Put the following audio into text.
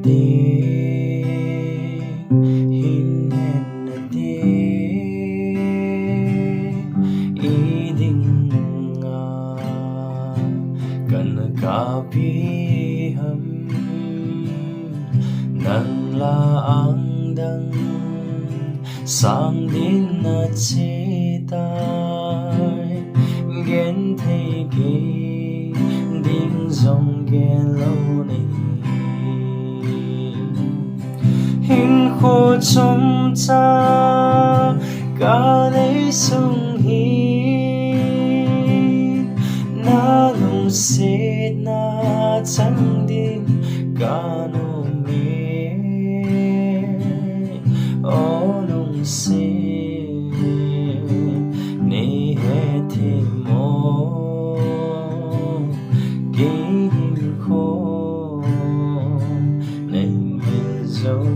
hin na ti iding nga kan kapiham nang laang dang sang din na chitai gen thấy ki ding dòng ge lâu này hình khô trong cha cả lấy sung hi na nung se na chẳng din cả nung me ô nung se ni he thi mo kim khô này mình dấu